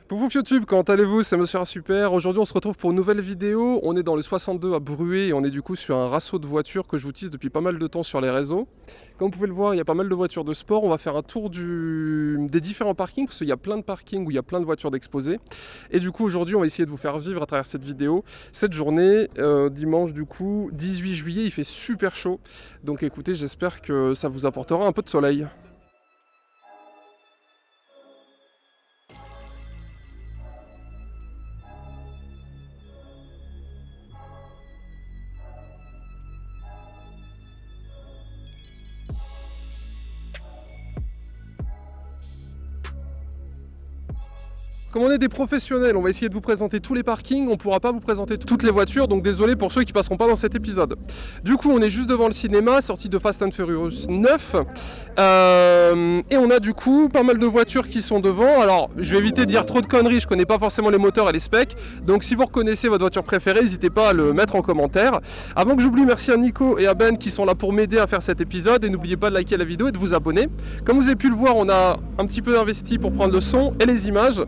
Pouf YouTube, comment allez-vous? C'est Monsieur Super. Aujourd'hui on se retrouve pour une nouvelle vidéo. On est dans le 62 à Bruay et on est du coup sur un rasso de voitures que je vous tease depuis pas mal de temps sur les réseaux. Comme vous pouvez le voir, il y a pas mal de voitures de sport. On va faire un tour des différents parkings parce qu'il y a plein de parkings où il y a plein de voitures d'exposés. Et du coup aujourd'hui on va essayer de vous faire vivre à travers cette vidéo cette journée, dimanche du coup 18 juillet, il fait super chaud. Donc écoutez, j'espère que ça vous apportera un peu de soleil. Comme on est des professionnels, on va essayer de vous présenter tous les parkings, on ne pourra pas vous présenter toutes les voitures, donc désolé pour ceux qui passeront pas dans cet épisode. Du coup, on est juste devant le cinéma, sortie de Fast and Furious 9, et on a du coup pas mal de voitures qui sont devant. Alors, je vais éviter de dire trop de conneries, je connais pas forcément les moteurs et les specs, donc si vous reconnaissez votre voiture préférée, n'hésitez pas à le mettre en commentaire. Avant que j'oublie, merci à Nico et à Ben qui sont là pour m'aider à faire cet épisode, et n'oubliez pas de liker la vidéo et de vous abonner. Comme vous avez pu le voir, on a un petit peu investi pour prendre le son et les images.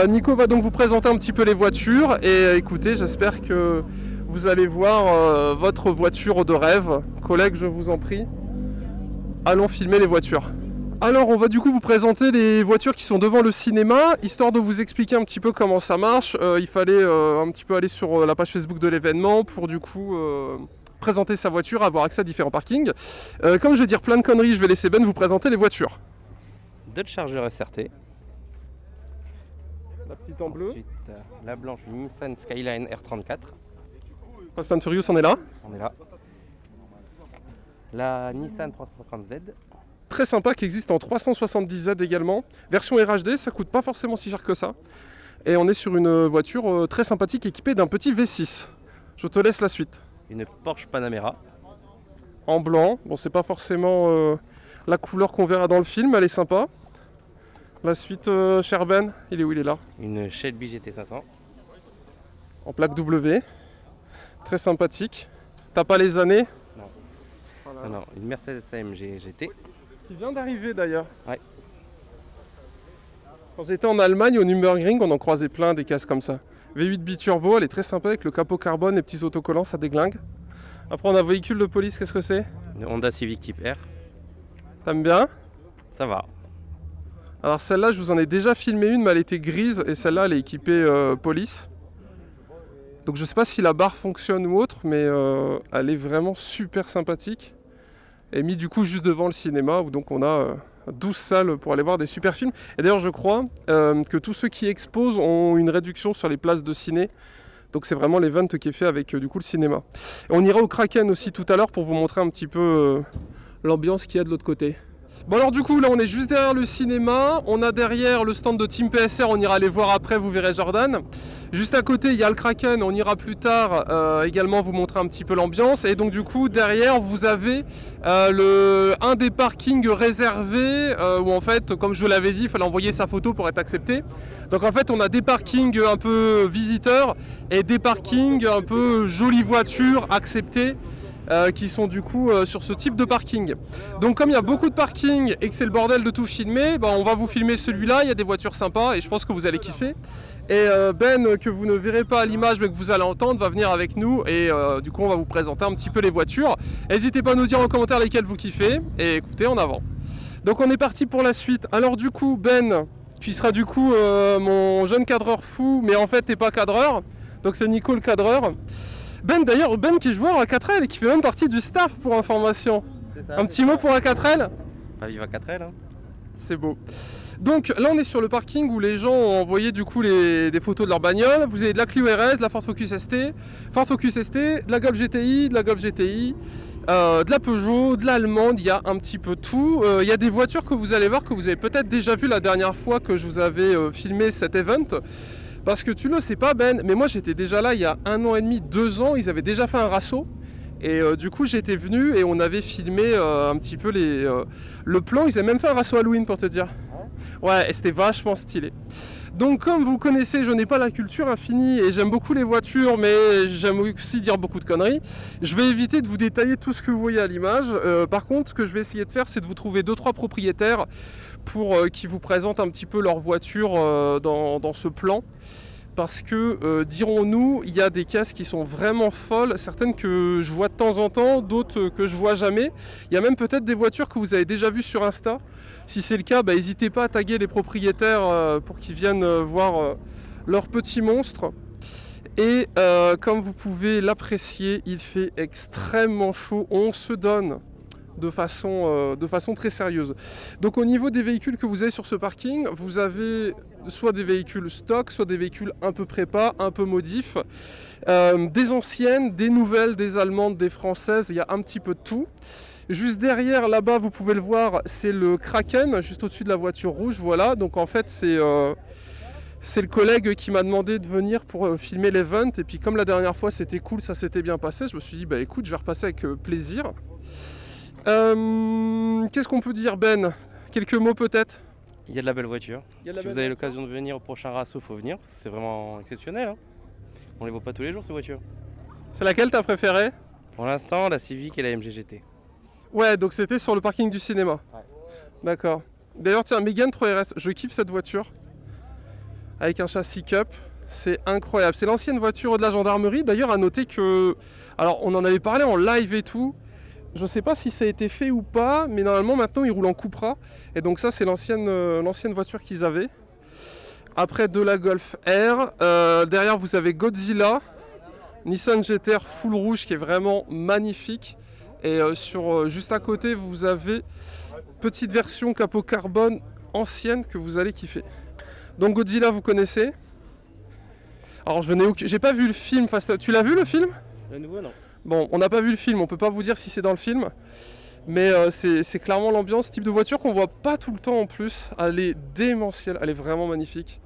Nico va donc vous présenter un petit peu les voitures et écoutez, j'espère que vous allez voir votre voiture de rêve. Collègues, je vous en prie, allons filmer les voitures. Alors on va du coup vous présenter les voitures qui sont devant le cinéma, histoire de vous expliquer un petit peu comment ça marche. Il fallait un petit peu aller sur la page Facebook de l'événement pour du coup présenter sa voiture, avoir accès à différents parkings. Comme je vais dire plein de conneries, je vais laisser Ben vous présenter les voitures. Dodge Charger SRT. La petite en bleu. Ensuite, la blanche Nissan Skyline R34. Fast and Furious, on est là. On est là. La Nissan 350Z. Très sympa, qui existe en 370Z également. Version RHD, ça coûte pas forcément si cher que ça. Et on est sur une voiture très sympathique équipée d'un petit V6. Je te laisse la suite. Une Porsche Panamera. En blanc. Bon, c'est pas forcément la couleur qu'on verra dans le film, mais elle est sympa. La suite, cher Ben, il est où? Il est là. Une Shelby GT500. En plaque W. Très sympathique. T'as pas les années? Non. Voilà. Non, une Mercedes AMG GT. Qui vient d'arriver d'ailleurs. Ouais. Quand j'étais en Allemagne, au Nürburgring, on en croisait plein des caisses comme ça. V8 biturbo, elle est très sympa avec le capot carbone, les petits autocollants, ça déglingue. Après, on a un véhicule de police, qu'est-ce que c'est? Une Honda Civic Type R. T'aimes bien? Ça va. Alors celle-là, je vous en ai déjà filmé une, mais elle était grise, et celle-là, elle est équipée police. Donc je sais pas si la barre fonctionne ou autre, mais elle est vraiment super sympathique. Et mis du coup juste devant le cinéma, où donc on a 12 salles pour aller voir des super films. Et d'ailleurs, je crois que tous ceux qui exposent ont une réduction sur les places de ciné. Donc c'est vraiment l'event qui est fait avec du coup le cinéma. Et on ira au Kraken aussi tout à l'heure pour vous montrer un petit peu l'ambiance qu'il y a de l'autre côté. Bon alors du coup là on est juste derrière le cinéma, on a derrière le stand de Team PSR, on ira les voir après, vous verrez Jordan. Juste à côté il y a le Kraken, on ira plus tard également vous montrer un petit peu l'ambiance. Et donc du coup derrière vous avez un des parkings réservés où en fait comme je vous l'avais dit il fallait envoyer sa photo pour être accepté. Donc en fait on a des parkings un peu visiteurs et des parkings un peu jolies voitures acceptées. Qui sont du coup sur ce type de parking. Donc comme il y a beaucoup de parking et que c'est le bordel de tout filmer, bah, on va vous filmer celui-là, il y a des voitures sympas et je pense que vous allez kiffer. Et Ben, que vous ne verrez pas à l'image mais que vous allez entendre, va venir avec nous et du coup on va vous présenter un petit peu les voitures. N'hésitez pas à nous dire en commentaire lesquelles vous kiffez et écoutez, en avant. Donc on est parti pour la suite. Alors du coup Ben, tu seras du coup mon jeune cadreur fou, mais en fait t'es pas cadreur, donc c'est Nico le cadreur. Ben d'ailleurs, Ben qui est joueur à 4L et qui fait même partie du staff pour information. Ça, un petit mot pour la 4L? Pas vive à 4L. Hein. C'est beau. Donc là on est sur le parking où les gens ont envoyé du coup des photos de leur bagnole. Vous avez de la Clio RS, de la Ford Focus ST, de la Golf GTI, de la Golf GTI, de la Peugeot, de l'allemande, il y a un petit peu tout. Il y a des voitures que vous allez voir que vous avez peut-être déjà vu la dernière fois que je vous avais filmé cet event. Parce que tu le sais pas Ben, mais moi j'étais déjà là il y a 1 an et demi, 2 ans, ils avaient déjà fait un rasso. Et du coup j'étais venu et on avait filmé un petit peu le plan, ils avaient même fait un rasso Halloween pour te dire. Ouais, et c'était vachement stylé. Donc comme vous connaissez, je n'ai pas la culture infinie et j'aime beaucoup les voitures, mais j'aime aussi dire beaucoup de conneries. Je vais éviter de vous détailler tout ce que vous voyez à l'image. Par contre, ce que je vais essayer de faire, c'est de vous trouver 2-3 propriétaires pour qui vous présentent un petit peu leur voiture dans ce plan. Parce que, dirons-nous, il y a des caisses qui sont vraiment folles, certaines que je vois de temps en temps, d'autres que je vois jamais. Il y a même peut-être des voitures que vous avez déjà vues sur Insta. Si c'est le cas, n'hésitez pas à taguer les propriétaires pour qu'ils viennent voir leurs petits monstres. Et comme vous pouvez l'apprécier, il fait extrêmement chaud, on se donne de façon très sérieuse. Donc au niveau des véhicules que vous avez sur ce parking, vous avez soit des véhicules stock, soit des véhicules un peu prépa, un peu modifs, des anciennes, des nouvelles, des allemandes, des françaises, il y a un petit peu de tout. Juste derrière, là-bas, vous pouvez le voir, c'est le Kraken, juste au-dessus de la voiture rouge, voilà. Donc en fait, c'est le collègue qui m'a demandé de venir pour filmer l'event, et puis comme la dernière fois c'était cool, ça s'était bien passé, je me suis dit, écoute, je vais repasser avec plaisir. Qu'est-ce qu'on peut dire, Ben? Quelques mots peut-être? Il y a de la belle voiture. Si vous avez l'occasion de venir au prochain Rasso, il faut venir, parce que c'est vraiment exceptionnel. Hein. On les voit pas tous les jours ces voitures. C'est laquelle t'as préférée? Pour l'instant, la Civic et la MG GT. Ouais, donc c'était sur le parking du cinéma. Ouais. D'accord. D'ailleurs, tiens, Mégane 3RS, je kiffe cette voiture. Avec un châssis Cup, c'est incroyable. C'est l'ancienne voiture de la gendarmerie. D'ailleurs, à noter que... Alors, on en avait parlé en live et tout. Je ne sais pas si ça a été fait ou pas, mais normalement maintenant ils roulent en Cupra. Et donc ça c'est l'ancienne voiture qu'ils avaient. Après de la Golf R. Derrière vous avez Godzilla. Nissan GT-R full rouge qui est vraiment magnifique. Et juste à côté vous avez petite version capot carbone ancienne que vous allez kiffer. Donc Godzilla vous connaissez. Alors j'ai pas vu le film. Tu l'as vu le film? Le nouveau non. Bon, on n'a pas vu le film, on peut pas vous dire si c'est dans le film, mais c'est clairement l'ambiance, type de voiture qu'on voit pas tout le temps en plus. Elle est démentielle, elle est vraiment magnifique.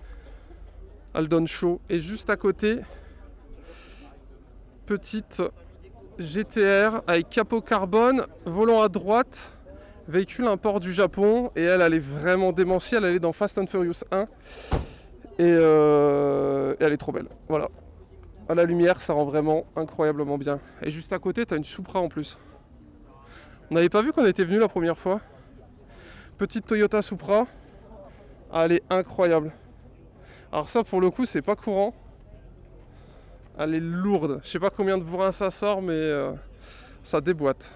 Elle donne chaud. Et juste à côté, petite GT-R avec capot carbone, volant à droite, véhicule import du Japon, et elle est vraiment démentielle, elle est dans Fast and Furious 1, et elle est trop belle, voilà. À la lumière, ça rend vraiment incroyablement bien. Et juste à côté, tu as une Supra en plus. On n'avait pas vu qu'on était venu la première fois. Petite Toyota Supra. Ah, elle est incroyable. Alors ça, pour le coup, c'est pas courant. Elle est lourde. Je sais pas combien de bourrin ça sort, mais ça déboîte.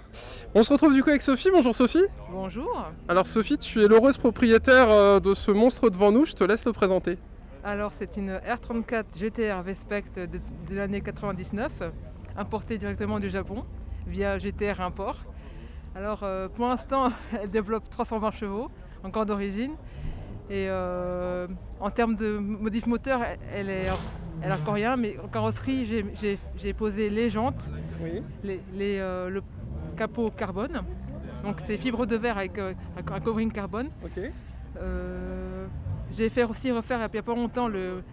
On se retrouve du coup avec Sophie. Bonjour Sophie. Bonjour. Alors Sophie, tu es l'heureuse propriétaire de ce monstre devant nous. Je te laisse le présenter. Alors c'est une R34 GT-R V-Spect de l'année 99, importée directement du Japon via GT-R Import. Alors pour l'instant elle développe 320 chevaux, encore d'origine. Et en termes de modif moteur, elle a encore rien, mais en carrosserie j'ai posé les jantes, oui. Le capot carbone, donc c'est fibre de verre avec un covering carbone. Okay. J'ai fait aussi refaire il n'y a pas longtemps le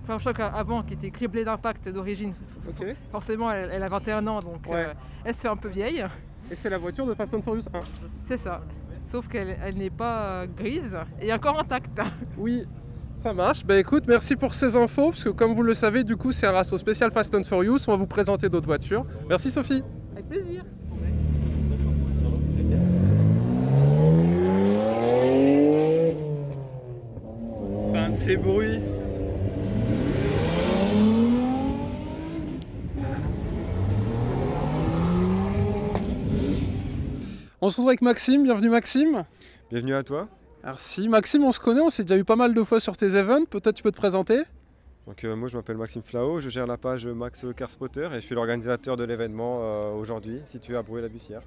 pare-choc avant qui était criblé d'impact d'origine. Okay. Forcément elle a 21 ans donc ouais. Elle se fait un peu vieille. Et c'est la voiture de Fast and Furious 1. C'est ça, sauf qu'elle n'est pas grise et encore intacte. Oui, ça marche. Écoute, merci pour ces infos, parce que comme vous le savez, du coup c'est un Rasso spécial Fast and Furious, on va vous présenter d'autres voitures. Merci Sophie. Avec plaisir. Ces bruits. On se retrouve avec Maxime, bienvenue Maxime. Bienvenue à toi. Merci. Maxime, on se connaît, on s'est déjà eu pas mal de fois sur tes events, peut-être tu peux te présenter? Donc moi je m'appelle Maxime Flao, je gère la page Max Car Spotter et je suis l'organisateur de l'événement aujourd'hui situé à Bruay-la-Bussière.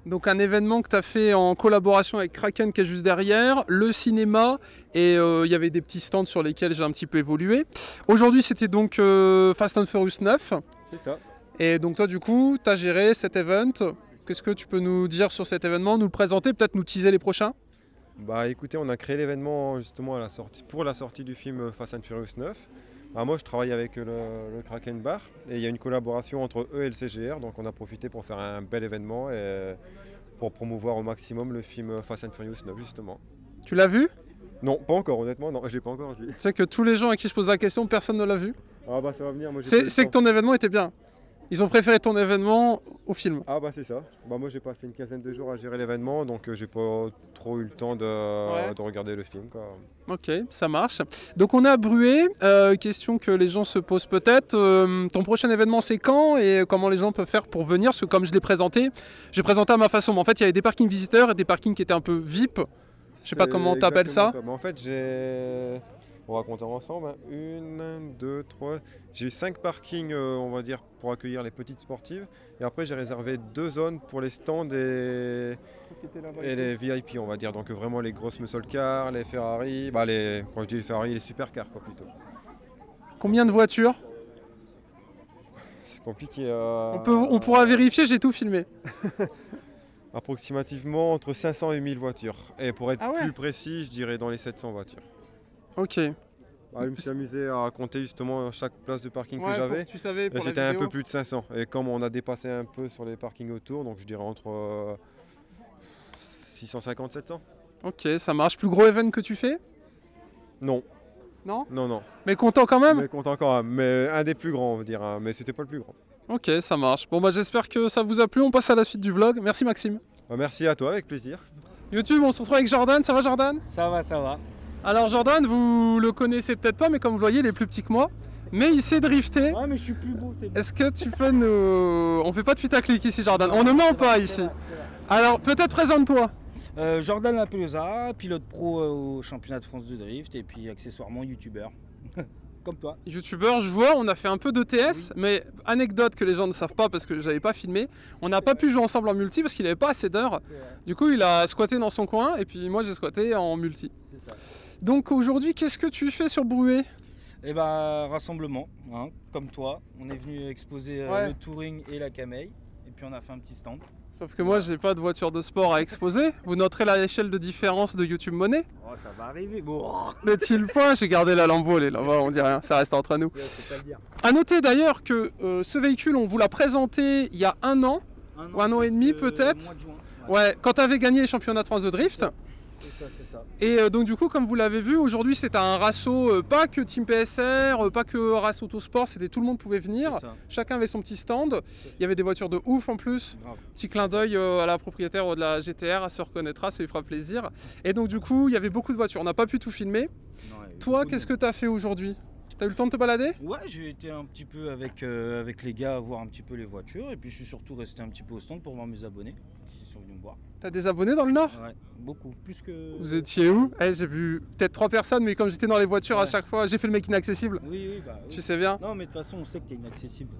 Donc un événement que tu as fait en collaboration avec Kraken qui est juste derrière, le cinéma, et il y avait des petits stands sur lesquels j'ai un petit peu évolué. Aujourd'hui c'était donc Fast and Furious 9. C'est ça. Et donc toi du coup, tu as géré cet event. Qu'est-ce que tu peux nous dire sur cet événement, nous le présenter, peut-être nous teaser les prochains? Écoutez, on a créé l'événement justement pour la sortie du film Fast and Furious 9. Moi je travaille avec le Kraken Bar et il y a une collaboration entre eux et le CGR, donc on a profité pour faire un bel événement et pour promouvoir au maximum le film Fast and Furious 9 justement. Tu l'as vu? Non, pas encore, honnêtement, non, je l'ai pas encore vu. Tu sais que tous les gens à qui je pose la question, personne ne l'a vu. Ah bah ça va venir, moi C'est que ton événement était bien. Ils ont préféré ton événement au film. Ah bah c'est ça. Bah moi j'ai passé une quinzaine de jours à gérer l'événement, donc j'ai pas trop eu le temps de regarder le film, quoi. Ok, ça marche. Donc on est à Bruay. Question que les gens se posent peut-être. Ton prochain événement c'est quand et comment les gens peuvent faire pour venir? Parce que comme je l'ai présenté, j'ai présenté à ma façon. Mais en fait il y avait des parkings visiteurs et des parkings qui étaient un peu VIP. Je sais pas comment t'appelles ça. Mais en fait on va compter ensemble, hein. 1, 2, 3. J'ai eu 5 parkings, on va dire, pour accueillir les petites sportives. Et après, j'ai réservé 2 zones pour les stands et les VIP, on va dire. Donc vraiment les grosses muscle cars, les Ferrari. Bah, quand je dis les Ferrari, les supercars, quoi, plutôt. Combien de voitures? C'est compliqué. On pourra vérifier, j'ai tout filmé. Approximativement entre 500 et 1000 voitures. Et pour être plus précis, je dirais dans les 700 voitures. Ok. Je me suis amusé à compter justement chaque place de parking que j'avais. Et c'était un peu plus de 500. Et comme on a dépassé un peu sur les parkings autour, donc je dirais entre 650 et 700. Ok, ça marche. Plus gros event que tu fais? Non. Non? Non, non. Mais content quand même? Mais content quand même. Mais un des plus grands, on va dire. Hein. Mais c'était pas le plus grand. Ok, ça marche. Bon bah j'espère que ça vous a plu. On passe à la suite du vlog. Merci Maxime. Bah, merci à toi, avec plaisir. YouTube, on se retrouve avec Jordan. Ça va Jordan? Ça va, ça va. Alors Jordan, vous le connaissez peut-être pas, mais comme vous le voyez, il est plus petit que moi. Mais il sait drifter. Ouais, mais je suis plus beau, c'est bon. Est-ce que tu peux nous... On fait pas de putaclic ici Jordan. On ne ment pas ici. Alors peut-être présente-toi. Jordan Lapelosa, pilote pro au championnat de France de drift et puis accessoirement youtubeur. Comme toi. Youtubeur, je vois, on a fait un peu d'ETS, mais anecdote que les gens ne savent pas parce que j'avais pas filmé, on n'a pas pu jouer ensemble en multi parce qu'il n'avait pas assez d'heures. Du coup, il a squatté dans son coin et puis moi j'ai squatté en multi. C'est ça. Donc aujourd'hui, qu'est-ce que tu fais sur Bruay? Eh ben, rassemblement, hein, comme toi. On est venu exposer le touring et la Camei et puis on a fait un petit stand. Sauf que moi, j'ai pas de voiture de sport à exposer. Vous noterez l'échelle de différence de YouTube Money. Oh, ça va arriver. Bon. N'est-il pas? J'ai gardé la Lambo, elle est là-bas, on dit rien, ça reste entre nous. A noter d'ailleurs que ce véhicule, on vous l'a présenté il y a un an ou un an et demi peut-être. Mois de juin. Ouais, quand tu avais gagné les championnats de France de drift. C'est ça. Et donc du coup, comme vous l'avez vu, aujourd'hui c'est un rasso, pas que Team PSR, pas que Race Autosport, c'était tout le monde pouvait venir. Chacun avait son petit stand. Il y avait des voitures de ouf en plus. Grave. Petit clin d'œil à la propriétaire de la GTR, elle se reconnaîtra, ça lui fera plaisir. Et donc du coup, il y avait beaucoup de voitures. On n'a pas pu tout filmer. Non, toi, qu'est-ce que tu as fait aujourd'hui? T'as eu le temps de te balader? Ouais, j'ai été un petit peu avec les gars à voir un petit peu les voitures et puis je suis surtout resté un petit peu au stand pour voir mes abonnés qui sont venus me voir. T'as des abonnés dans le Nord? Ouais, beaucoup, plus que... Vous étiez où? J'ai vu peut-être 3 personnes, mais comme j'étais dans les voitures à chaque fois, j'ai fait le mec inaccessible. Oui, bah oui. Tu sais bien? Non, mais de toute façon, on sait que t'es inaccessible.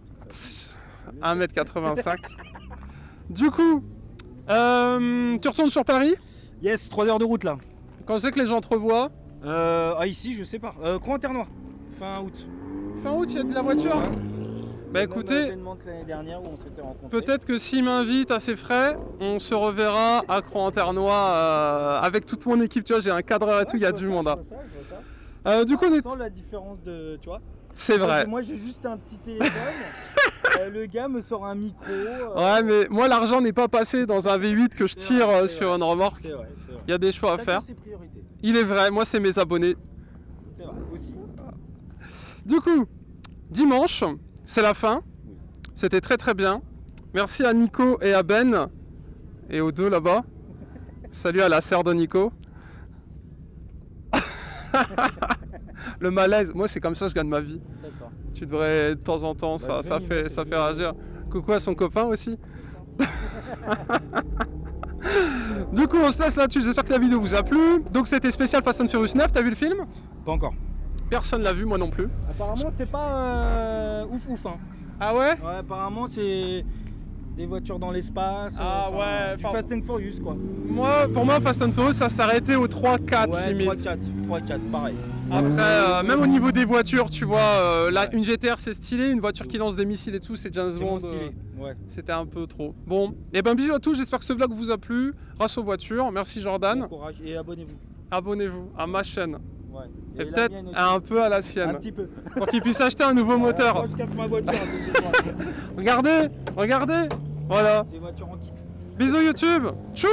1m85. Du coup, tu retournes sur Paris? Yes, 3 heures de route là. Quand c'est que les gens te revoient? Ici, je sais pas. Croix-en-Ternois, fin août. Fin août, il y a de la voiture? Ouais. Bah écoutez, événement de l'année dernière où on s'était rencontrés. peut-être que s'il m'invite à ses frais, on se reverra à Croix-en-Ternois avec toute mon équipe. Tu vois, j'ai un cadreur et tout, il y a du monde. Je vois ça. Du coup, on est... sent la différence de... Tu vois? C'est vrai. Moi, j'ai juste un petit téléphone. Le gars me sort un micro. Ouais, mais moi, l'argent n'est pas passé dans un V8 que je tire sur une remorque. C'est vrai. Il y a des choix à faire. Ses priorités. Il est vrai, moi, c'est mes abonnés. C'est vrai, aussi. Du coup, dimanche, c'est la fin. C'était très très bien. Merci à Nico et à Ben. Et aux deux là-bas. Salut à la sœur de Nico. Le malaise, moi c'est comme ça que je gagne ma vie. Tu devrais de temps en temps, ça fait réagir. Coucou à son copain aussi. Du coup on se laisse là-dessus, j'espère que la vidéo vous a plu. Donc c'était spécial Fast and Furious 9, t'as vu le film? Pas encore. Personne l'a vu, moi non plus. Apparemment c'est pas ouf hein. Ah ouais? Ouais, apparemment c'est des voitures dans l'espace. Du Fast and Furious quoi. Pour moi Fast and Furious ça s'arrêtait au 3-4 limite. 3-4, pareil. Après, même au niveau des voitures, tu vois, là, une GTR c'est stylé, une voiture qui lance des missiles et tout, c'est James Bond. Ouais. C'était un peu trop. Bon, et ben bisous à tous, j'espère que ce vlog vous a plu. Grâce aux voitures, merci Jordan. Bon courage et abonnez-vous. Abonnez-vous à ma chaîne. Ouais. Et peut-être un peu à la sienne. Un petit peu. Pour qu'il puisse acheter un nouveau moteur. Moi je casse ma voiture. Regardez, voilà. Des voitures en kit. Bisous YouTube. Tchou.